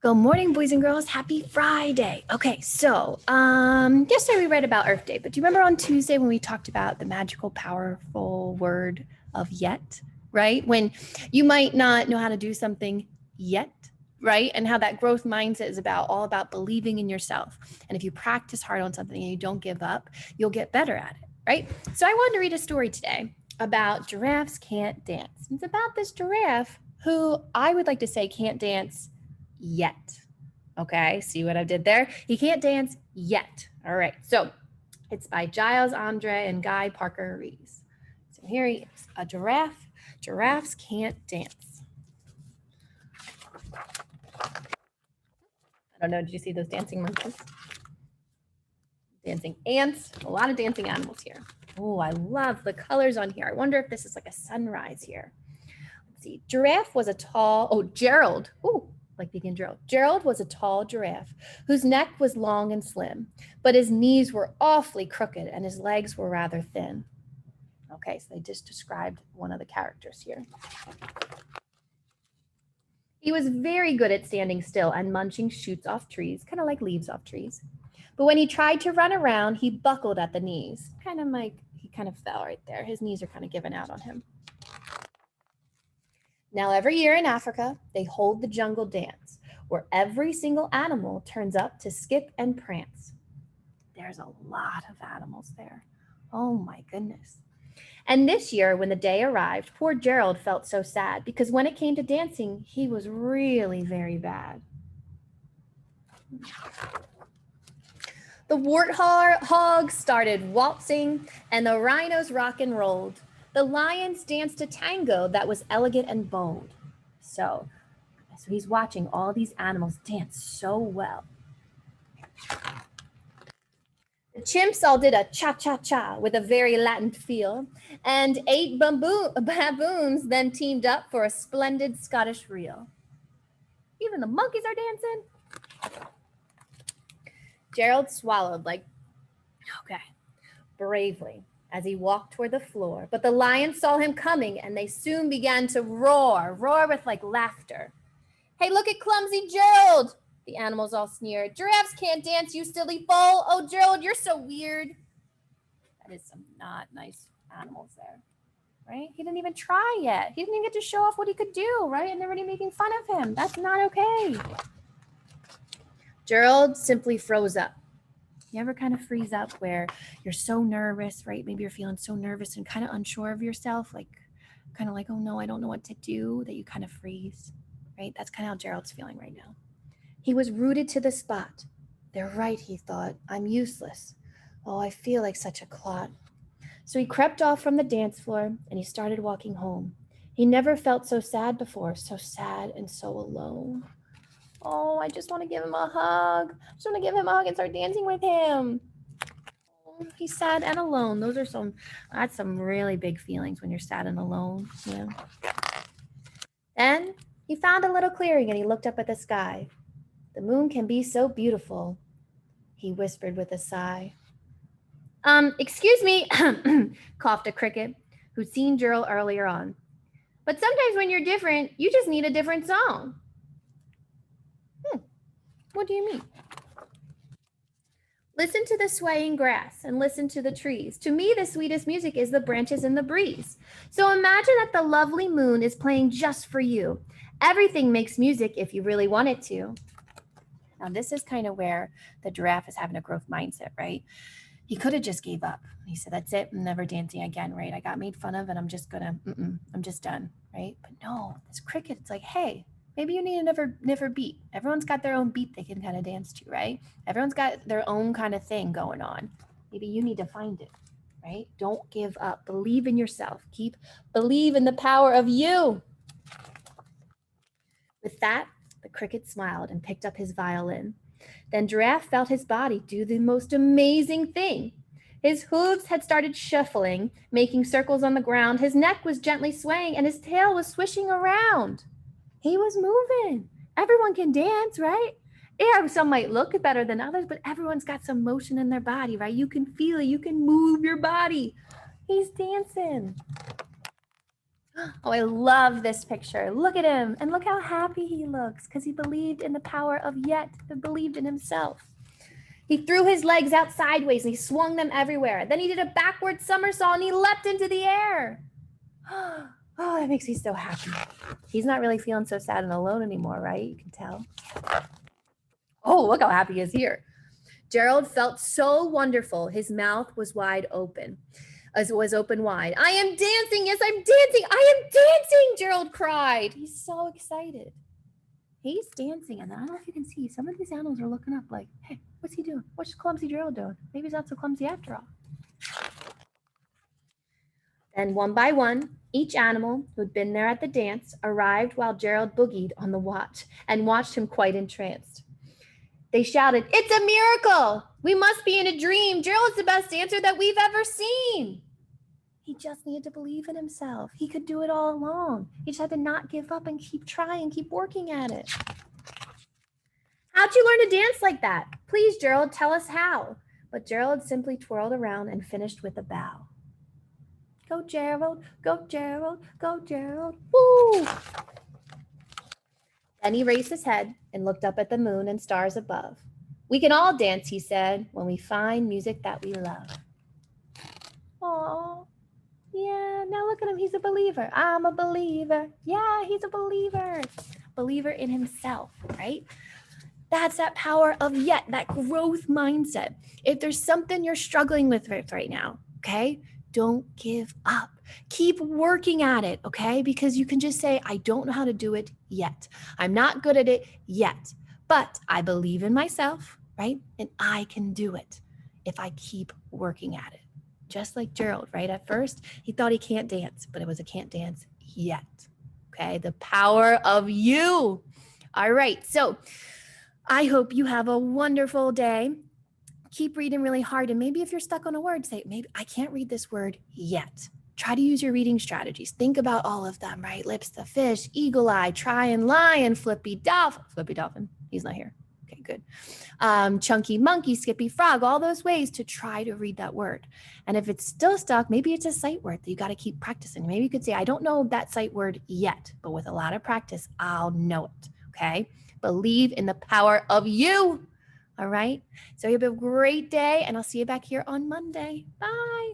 Good morning, boys and girls. Happy Friday. Okay, so yesterday we read about Earth Day, but do you remember on Tuesday when we talked about the magical, powerful word of yet, right? When you might not know how to do something yet, right? And how that growth mindset is all about believing in yourself. And if you practice hard on something and you don't give up, you'll get better at it, right? So I wanted to read a story today about giraffes can't dance. It's about this giraffe who I would like to say can't dance yet. Okay, see what I did there? He can't dance yet. All right, so it's by Giles Andre and Guy Parker Reeves. So here he is, a giraffe. Giraffes can't dance. I don't know, did you see those dancing monkeys? Dancing ants, a lot of dancing animals here. Oh, I love the colors on here. I wonder if this is like a sunrise here. Let's see, Giraffe was a tall, Gerald. Ooh, like begin Gerald. Gerald was a tall giraffe whose neck was long and slim, but his knees were awfully crooked and his legs were rather thin. Okay, so they just described one of the characters here. He was very good at standing still and munching shoots off trees, kind of like leaves off trees. But when he tried to run around, he buckled at the knees, kind of like he kind of fell right there. His knees are kind of giving out on him. Now, every year in Africa, they hold the jungle dance, where every single animal turns up to skip and prance. There's a lot of animals there. Oh my goodness. And this year, when the day arrived, poor Gerald felt so sad because when it came to dancing, he was really very bad. The warthogs started waltzing, and the rhinos rock and rolled. The lions danced a tango that was elegant and bold. So he's watching all these animals dance so well. The chimps all did a cha-cha-cha with a very Latin feel, and 8 baboons then teamed up for a splendid Scottish reel. Even the monkeys are dancing. Gerald swallowed bravely as he walked toward the floor, but the lions saw him coming and they soon began to roar with laughter. Hey, look at clumsy Gerald! The animals all sneered. Giraffes can't dance, you silly fool! Oh, Gerald, you're so weird. That is some not nice animals there, right? He didn't even try yet. He didn't even get to show off what he could do, right? And they're already making fun of him. That's not okay. Gerald simply froze up. You ever kind of freeze up where you're so nervous, right? Maybe you're feeling so nervous and kind of unsure of yourself, kind of like, oh no, I don't know what to do, that you kind of freeze, right? That's kind of how Gerald's feeling right now. He was rooted to the spot. They're right, he thought. I'm useless. Oh, I feel like such a clod. So he crept off from the dance floor and he started walking home. He never felt so sad before, so sad and so alone. Oh, I just want to give him a hug. I just want to give him a hug and start dancing with him. Oh, he's sad and alone. That's some really big feelings when you're sad and alone, you know. Then he found a little clearing and he looked up at the sky. The moon can be so beautiful, he whispered with a sigh. Excuse me, coughed a cricket who'd seen Gerald earlier on. But sometimes when you're different, you just need a different song. What do you mean? Listen to the swaying grass and listen to the trees. To me, the sweetest music is the branches in the breeze. So imagine that the lovely moon is playing just for you. Everything makes music if you really want it to. Now, this is kind of where the giraffe is having a growth mindset, right? He could have just gave up. He said, that's it, I'm never dancing again, right? I got made fun of and I'm just done, right? But no, this cricket, it's like, hey, maybe you need to never beat. Everyone's got their own beat they can kind of dance to, right? Everyone's got their own kind of thing going on. Maybe you need to find it, right? Don't give up. Believe in yourself. Believe in the power of you. With that, the cricket smiled and picked up his violin. Then Giraffe felt his body do the most amazing thing. His hooves had started shuffling, making circles on the ground. His neck was gently swaying and his tail was swishing around. He was moving. Everyone can dance, right? Yeah, some might look better than others, but everyone's got some motion in their body, right? You can feel it. You can move your body. He's dancing. Oh, I love this picture. Look at him and look how happy he looks because he believed in the power of yet, he believed in himself. He threw his legs out sideways and he swung them everywhere. Then he did a backward somersault and he leapt into the air. Oh, that makes me so happy. He's not really feeling so sad and alone anymore, right? You can tell. Oh, look how happy he is here. Gerald felt so wonderful. His mouth was wide open. Was open wide. I am dancing. Yes, I'm dancing. I am dancing, Gerald cried. He's so excited. He's dancing, and I don't know if you can see, some of these animals are looking up like, hey, what's he doing? What's clumsy Gerald doing? Maybe he's not so clumsy after all. Then one by one, each animal who'd been there at the dance arrived while Gerald boogied on the watch and watched him quite entranced. They shouted, it's a miracle. We must be in a dream. Gerald's the best dancer that we've ever seen. He just needed to believe in himself. He could do it all along. He just had to not give up and keep trying, keep working at it. How'd you learn to dance like that? Please, Gerald, tell us how. But Gerald simply twirled around and finished with a bow. Go, Gerald, go, Gerald, go, Gerald, woo! Then he raised his head and looked up at the moon and stars above. We can all dance, he said, when we find music that we love. Aww. Yeah, now look at him. He's a believer. I'm a believer. Yeah, he's a believer. Believer in himself, right? That's that power of yet, that growth mindset. If there's something you're struggling with right now, okay, don't give up. Keep working at it, okay? Because you can just say, I don't know how to do it yet. I'm not good at it yet, but I believe in myself, right? And I can do it if I keep working at it. Just like Gerald, right? At first, he thought he can't dance, but it was a can't dance yet. Okay, the power of you. All right, so I hope you have a wonderful day. Keep reading really hard, and maybe if you're stuck on a word, say, maybe I can't read this word yet. Try to use your reading strategies. Think about all of them, right? Lips to fish, eagle eye, try and lion, flippy dolphin. He's not here. Okay, good. Chunky monkey, skippy frog, all those ways to try to read that word. And if it's still stuck, maybe it's a sight word that you got to keep practicing. Maybe you could say, I don't know that sight word yet, but with a lot of practice, I'll know it. Okay. Believe in the power of you. All right. So you have a great day, and I'll see you back here on Monday. Bye.